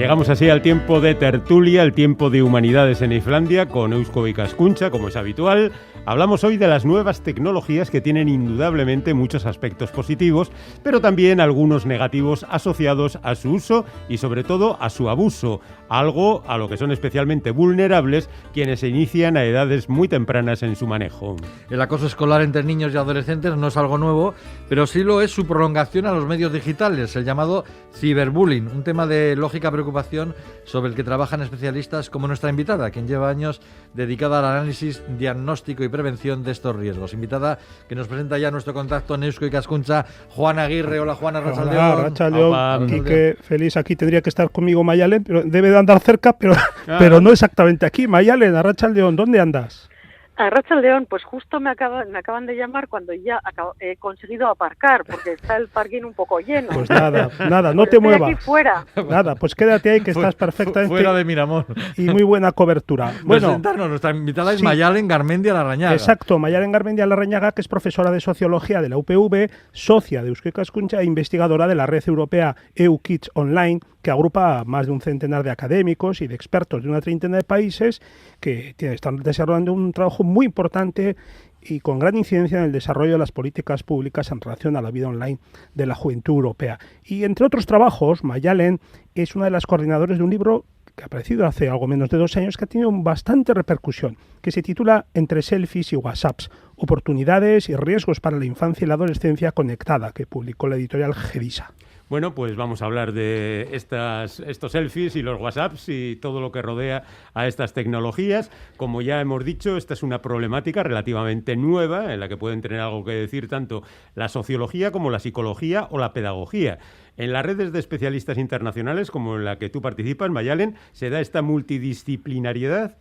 Llegamos así al tiempo de tertulia, el tiempo de humanidades en Islandia, con Eusko Ikaskuntza, como es habitual. Hablamos hoy de las nuevas tecnologías que tienen indudablemente muchos aspectos positivos, pero también algunos negativos asociados a su uso y sobre todo a su abuso, algo a lo que son especialmente vulnerables quienes se inician a edades muy tempranas en su manejo. El acoso escolar entre niños y adolescentes no es algo nuevo, pero sí lo es su prolongación a los medios digitales, el llamado ciberbullying, un tema de lógica preocupación sobre el que trabajan especialistas como nuestra invitada, quien lleva años dedicada al análisis, diagnóstico y prevención de estos riesgos. Invitada que nos presenta ya nuestro contacto en Eusko Ikaskuntza, Juana Aguirre. Hola Juana, Arratsaldeon. Hola, Arratsaldeon. Quique, feliz. Aquí tendría que estar conmigo Mayalen, pero debe de andar cerca, pero no exactamente aquí. Mayalen, Arratsaldeon, ¿dónde andas? Arratsaldeon, pues justo me acaban de llamar cuando ya he conseguido aparcar, porque está el parking un poco lleno. Pues nada, no te muevas. Aquí fuera. Nada, pues quédate ahí, que estás perfectamente. Fuera de Miramón. Y muy buena cobertura. Bueno, presentarnos, nuestra invitada es Mayalen Garmendia Larrañaga. Exacto, Mayalen Garmendia Larrañaga, que es profesora de Sociología de la UPV, socia de Eusko Ikaskuntza e investigadora de la red europea EU-Kids Online, que agrupa a más de un centenar de académicos y de expertos de una treintena de países que están desarrollando un trabajo muy importante y con gran incidencia en el desarrollo de las políticas públicas en relación a la vida online de la juventud europea. Y entre otros trabajos, Mayalen es una de las coordinadoras de un libro que ha aparecido hace algo menos de 2 años, que ha tenido bastante repercusión, que se titula Entre selfies y WhatsApps, oportunidades y riesgos para la infancia y la adolescencia conectada, que publicó la editorial Gedisa. Bueno, pues vamos a hablar de estos selfies y los WhatsApps y todo lo que rodea a estas tecnologías. Como ya hemos dicho, esta es una problemática relativamente nueva en la que pueden tener algo que decir tanto la sociología como la psicología o la pedagogía. En las redes de especialistas internacionales, como en la que tú participas, Mayalen, ¿se da esta multidisciplinariedad?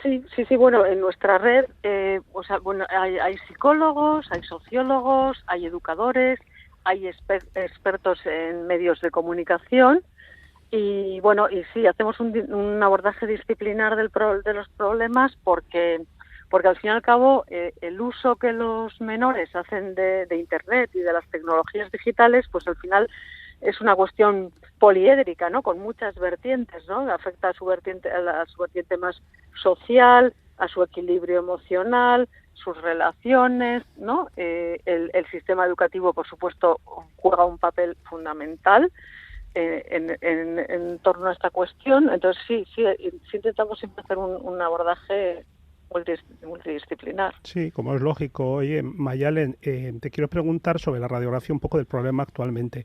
Sí, bueno, en nuestra red hay psicólogos, hay sociólogos, hay educadores, hay expertos en medios de comunicación y sí, hacemos un abordaje disciplinar de los problemas porque al fin y al cabo el uso que los menores hacen de Internet y de las tecnologías digitales, pues al final es una cuestión poliédrica, ¿no? Con muchas vertientes, ¿no? Afecta a su vertiente más social, a su equilibrio emocional, sus relaciones, ¿no? El sistema educativo, por supuesto, juega un papel fundamental en torno a esta cuestión. Entonces, sí intentamos siempre hacer un abordaje multidisciplinar. Sí, como es lógico. Oye, Mayalen, te quiero preguntar sobre la radiografía un poco del problema actualmente.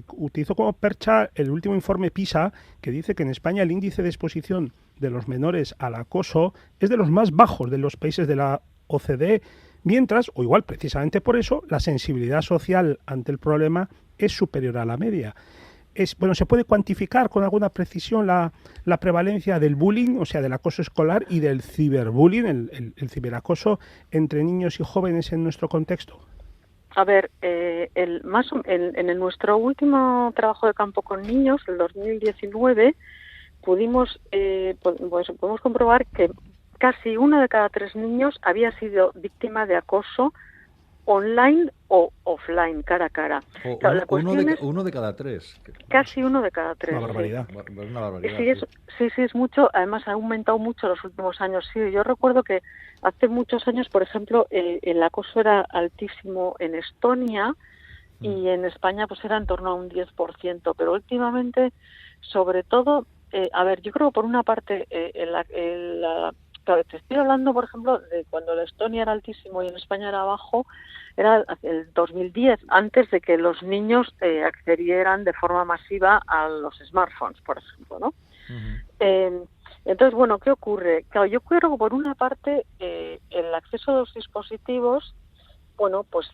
Utilizo como percha el último informe PISA, que dice que en España el índice de exposición de los menores al acoso es de los más bajos de los países de la OCDE, mientras, o igual precisamente por eso, la sensibilidad social ante el problema es superior a la media. ¿Se puede cuantificar con alguna precisión la prevalencia del bullying, o sea, del acoso escolar y del ciberbullying, el ciberacoso entre niños y jóvenes en nuestro contexto? A ver, en nuestro último trabajo de campo con niños, el 2019, podemos comprobar que casi 1 de cada 3 niños había sido víctima de acoso online o offline, cara a cara. Uno de cada 3. Casi 1 de cada 3. Una barbaridad. Sí. Una barbaridad. Sí, es mucho. Además, ha aumentado mucho en los últimos años. Sí, yo recuerdo que hace muchos años, por ejemplo, el acoso era altísimo en Estonia y en España pues era en torno a un 10%. Pero últimamente, sobre todo, yo creo que por una parte, claro, te estoy hablando, por ejemplo, de cuando en Estonia era altísimo y en España era bajo, era el 2010, antes de que los niños accedieran de forma masiva a los smartphones, por ejemplo, ¿no? Uh-huh. Entonces, bueno, ¿qué ocurre? Claro, yo creo que por una parte el acceso a los dispositivos, bueno, pues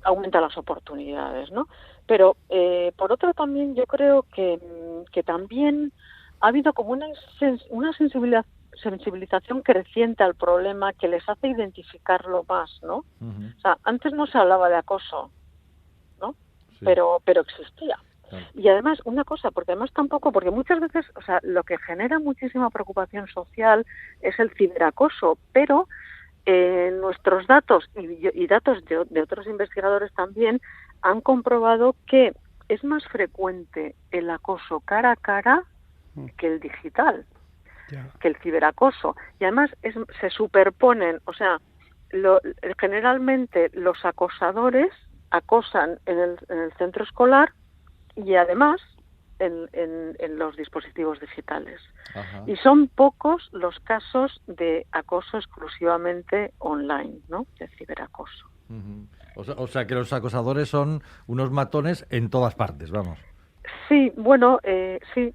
aumenta las oportunidades, ¿no? Pero por otro también yo creo que también ha habido como una sensibilización creciente al problema que les hace identificarlo más, ¿no? Uh-huh. O sea, antes no se hablaba de acoso, ¿no? Sí. Pero existía. Claro. Y además, una cosa, porque muchas veces, o sea, lo que genera muchísima preocupación social es el ciberacoso, pero nuestros datos y datos de otros investigadores también han comprobado que es más frecuente el acoso cara a cara que el digital, que el ciberacoso. Y además se superponen, o sea, generalmente los acosadores acosan en el centro escolar y además en los dispositivos digitales. Ajá. Y son pocos los casos de acoso exclusivamente online, ¿no? De ciberacoso. Uh-huh. O sea que los acosadores son unos matones en todas partes, vamos. Sí, bueno, sí.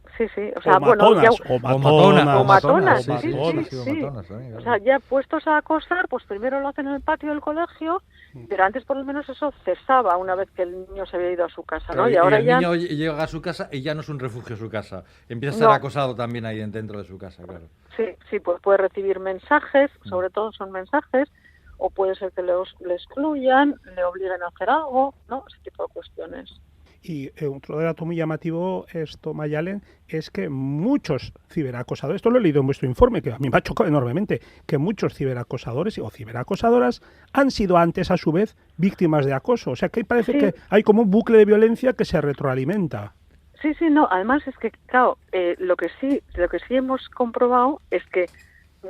O sea, matonas, o matonas, sí. O sea, ya puestos a acosar, pues primero lo hacen en el patio del colegio, pero antes por lo menos eso cesaba una vez que el niño se había ido a su casa, ¿no? Y ahora el ya niño llega a su casa y ya no es un refugio su casa. Empieza a ser acosado también ahí dentro de su casa, claro. Sí, pues puede recibir mensajes, sobre todo son mensajes, o puede ser que le excluyan, le obliguen a hacer algo, ¿no? Ese tipo de cuestiones. Y otro dato muy llamativo, Mayalen, es que muchos ciberacosadores, esto lo he leído en vuestro informe, que a mí me ha chocado enormemente, que muchos ciberacosadores o ciberacosadoras han sido antes, a su vez, víctimas de acoso. O sea, que parece que hay como un bucle de violencia que se retroalimenta. Sí, no, además es que, claro, lo que sí hemos comprobado es que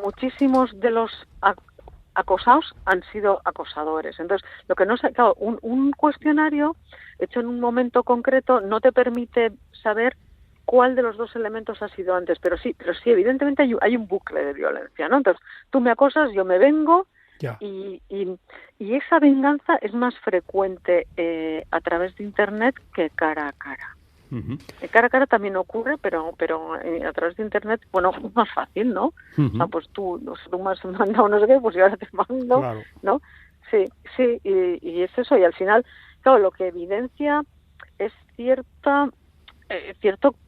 muchísimos de los acosados han sido acosadores. Entonces, lo que no sé, claro, un cuestionario hecho en un momento concreto no te permite saber cuál de los dos elementos ha sido antes, pero sí, evidentemente hay un bucle de violencia, ¿no? Entonces, tú me acosas, yo me vengo, y esa venganza es más frecuente a través de Internet que cara a cara. Uh-huh. Cara a cara también ocurre, pero a través de Internet, bueno, es más fácil, ¿no? Uh-huh. O sea, pues tú me has mandado no sé qué, pues yo ahora te mando, claro. ¿no? Sí, y es eso, y al final, claro, lo que evidencia es cierto,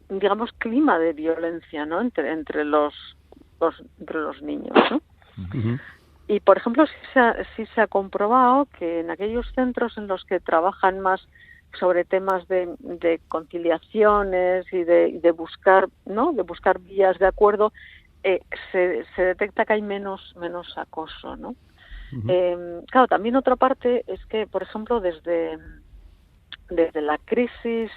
digamos, clima de violencia, ¿no? Entre los niños, ¿no? Uh-huh. Y, por ejemplo, sí se ha comprobado que en aquellos centros en los que trabajan más sobre temas de conciliaciones y de buscar, ¿no? De buscar vías de acuerdo, se detecta que hay menos acoso, ¿no? Uh-huh. Claro, también otra parte es que, por ejemplo, desde la crisis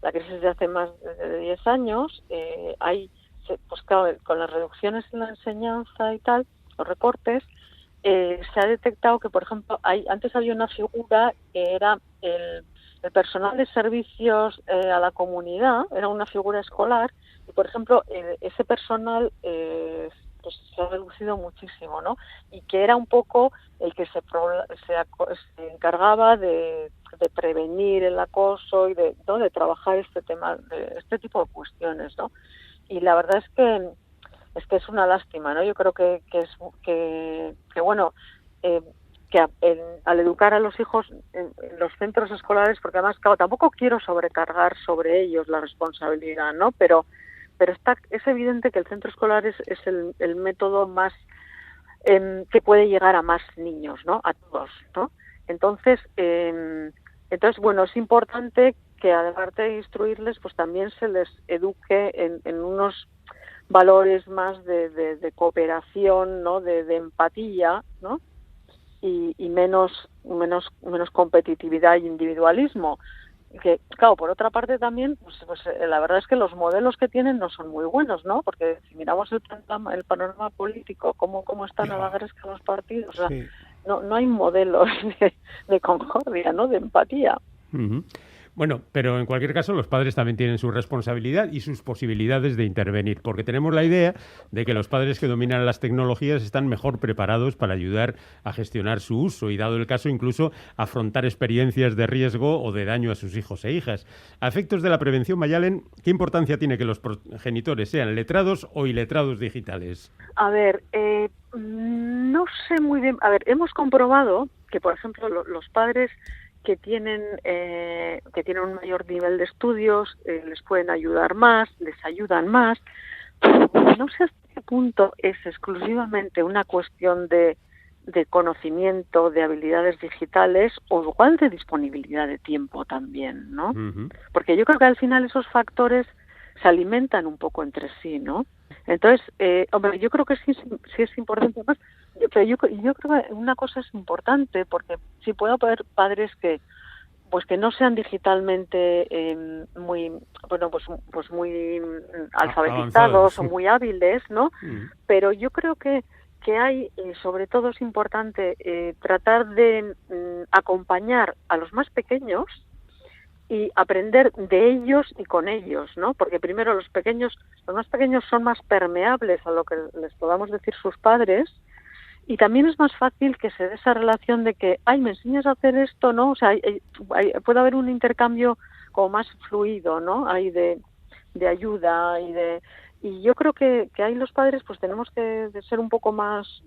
de hace más de 10 años, pues claro, con las reducciones en la enseñanza y tal, los recortes, se ha detectado que, por ejemplo, antes había una figura que era el personal de servicios a la comunidad, era una figura escolar, y por ejemplo ese personal pues se ha reducido muchísimo, ¿no? Y que era un poco el que se encargaba de prevenir el acoso y de trabajar este tipo de cuestiones, ¿no? Y la verdad es que es una lástima, ¿no? Yo creo que bueno, que al educar a los hijos en los centros escolares, porque además, claro, tampoco quiero sobrecargar sobre ellos la responsabilidad, ¿no? Pero es evidente que el centro escolar es el método más que puede llegar a más niños, ¿no? A todos, ¿no? Entonces, bueno, es importante que además de instruirles, pues también se les eduque en unos valores más de cooperación, ¿no? De empatía, ¿no? Y menos competitividad y individualismo. Que, claro, por otra parte también, pues la verdad es que los modelos que tienen no son muy buenos, ¿no? Porque si miramos el panorama político, cómo están a la gresca los partidos, o sea, no hay modelos de concordia, ¿no? De empatía. Uh-huh. Bueno, pero en cualquier caso los padres también tienen su responsabilidad y sus posibilidades de intervenir, porque tenemos la idea de que los padres que dominan las tecnologías están mejor preparados para ayudar a gestionar su uso y, dado el caso, incluso afrontar experiencias de riesgo o de daño a sus hijos e hijas. A efectos de la prevención, Mayalen, ¿qué importancia tiene que los progenitores sean letrados o iletrados digitales? A ver, no sé muy bien. A ver, hemos comprobado que, por ejemplo, los padres que tienen un mayor nivel de estudios les pueden ayudar más, les ayudan más. No sé hasta qué punto es exclusivamente una cuestión de conocimiento, de habilidades digitales o igual de disponibilidad de tiempo también, ¿no? Uh-huh. Porque yo creo que al final esos factores se alimentan un poco entre sí, ¿no? Entonces, hombre, yo creo que sí es importante más. Pero yo creo que una cosa es importante, porque sí puede haber padres que pues que no sean digitalmente muy, bueno, pues muy alfabetizados avanzados. o muy hábiles, ¿no? Pero yo creo que hay, sobre todo es importante tratar de acompañar a los más pequeños y aprender de ellos y con ellos, ¿no? Porque primero los más pequeños son más permeables a lo que les podamos decir sus padres, y también es más fácil que se dé esa relación de que, ay, me enseñas a hacer esto, ¿no? O sea, puede haber un intercambio como más fluido, ¿no? Hay de ayuda y yo creo que ahí los padres pues tenemos que ser un poco más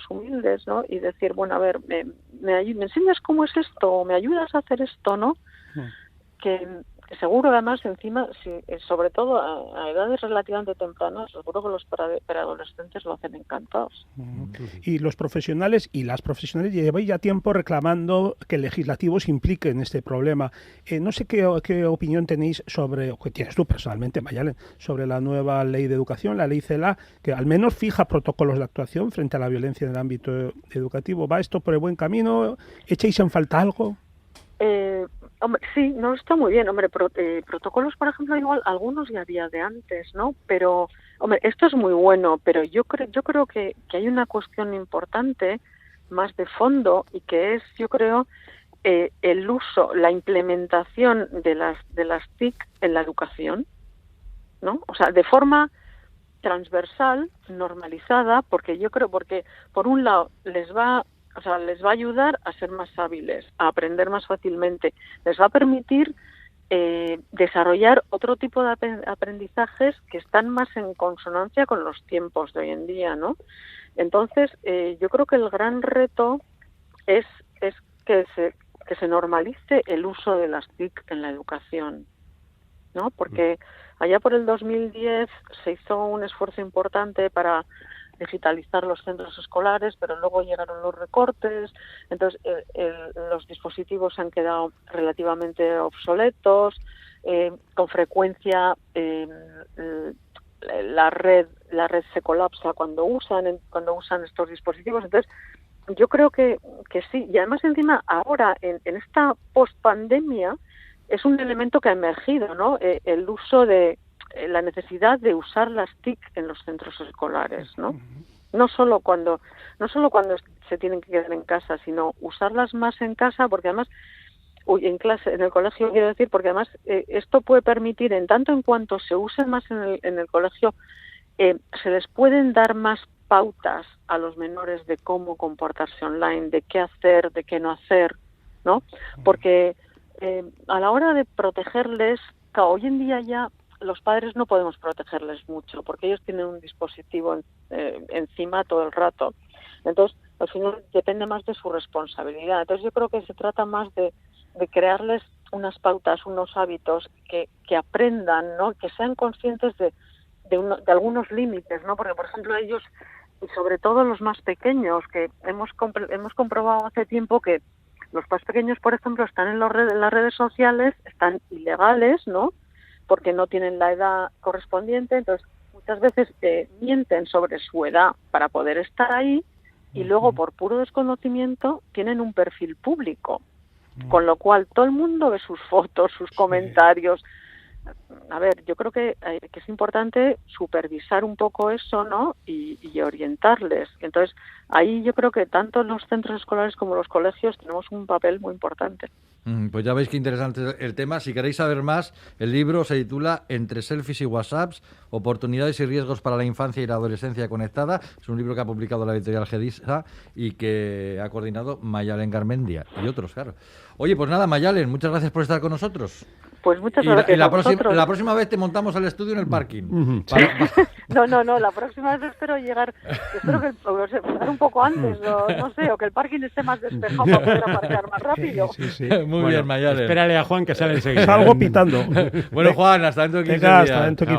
humildes, ¿no? Y decir, bueno, a ver, me enseñas cómo es esto, o me ayudas a hacer esto, ¿no? Que seguro, además, encima, sobre todo a edades relativamente tempranas, seguro que los preadolescentes lo hacen encantados. Y los profesionales y las profesionales lleváis ya tiempo reclamando que el legislativo se implique en este problema. No sé qué opinión tenéis sobre, o que tienes tú personalmente, Mayalen, sobre la nueva ley de educación, la ley CELA, que al menos fija protocolos de actuación frente a la violencia en el ámbito educativo. ¿Va esto por el buen camino? ¿Echáis en falta algo? Hombre, sí, no está muy bien. Hombre, protocolos, por ejemplo, igual algunos ya había de antes, ¿no? Pero, hombre, esto es muy bueno, pero yo creo que hay una cuestión importante más de fondo y que es, yo creo, el uso, la implementación de las TIC en la educación, ¿no? O sea, de forma transversal, normalizada, porque por un lado les va a ayudar a ser más hábiles, a aprender más fácilmente, les va a permitir desarrollar otro tipo de aprendizajes que están más en consonancia con los tiempos de hoy en día, ¿no? Entonces, yo creo que el gran reto es que se normalice el uso de las TIC en la educación, ¿no? Porque allá por el 2010 se hizo un esfuerzo importante para digitalizar los centros escolares, pero luego llegaron los recortes, entonces los dispositivos han quedado relativamente obsoletos, con frecuencia la red se colapsa cuando usan estos dispositivos, entonces yo creo que sí, y además encima ahora en esta post-pandemia es un elemento que ha emergido, ¿no? El uso de la necesidad de usar las TIC en los centros escolares, ¿no? No solo cuando se tienen que quedar en casa, sino usarlas más en casa, porque además, en el colegio quiero decir, porque además esto puede permitir, en tanto en cuanto se usen más en el colegio, se les pueden dar más pautas a los menores de cómo comportarse online, de qué hacer, de qué no hacer, ¿no? Porque a la hora de protegerles, claro, hoy en día ya los padres no podemos protegerles mucho porque ellos tienen un dispositivo encima todo el rato. Entonces, al final depende más de su responsabilidad. Entonces, yo creo que se trata más de crearles unas pautas, unos hábitos que aprendan, ¿no? Que sean conscientes de algunos límites, ¿no? Porque, por ejemplo, ellos, y sobre todo los más pequeños, que hemos comprobado hace tiempo que los más pequeños, por ejemplo, están en las redes sociales, están ilegales, ¿no? Porque no tienen la edad correspondiente, entonces muchas veces mienten sobre su edad para poder estar ahí y luego por puro desconocimiento tienen un perfil público, con lo cual todo el mundo ve sus fotos, sus comentarios. A ver, yo creo que es importante supervisar un poco eso, ¿no? Y orientarles. Entonces, ahí yo creo que tanto los centros escolares como los colegios tenemos un papel muy importante. Pues ya veis qué interesante el tema. Si queréis saber más, el libro se titula Entre selfies y WhatsApps, oportunidades y riesgos para la infancia y la adolescencia conectada. Es un libro que ha publicado la editorial Gedisa y que ha coordinado Mayalen Garmendia y otros, claro. Oye, pues nada, Mayalen, muchas gracias por estar con nosotros. Pues muchas gracias a vosotros. La próxima vez te montamos al estudio en el parking. No, la próxima vez espero que un poco antes, no sé, o que el parking esté más despejado para poder aparcar más rápido. Sí. Muy bien, Mayalen. Espérale a Juan que sale enseguida. Salgo pitando. Bueno, Juan, hasta dentro de 15 Venga, días. hasta dentro de 15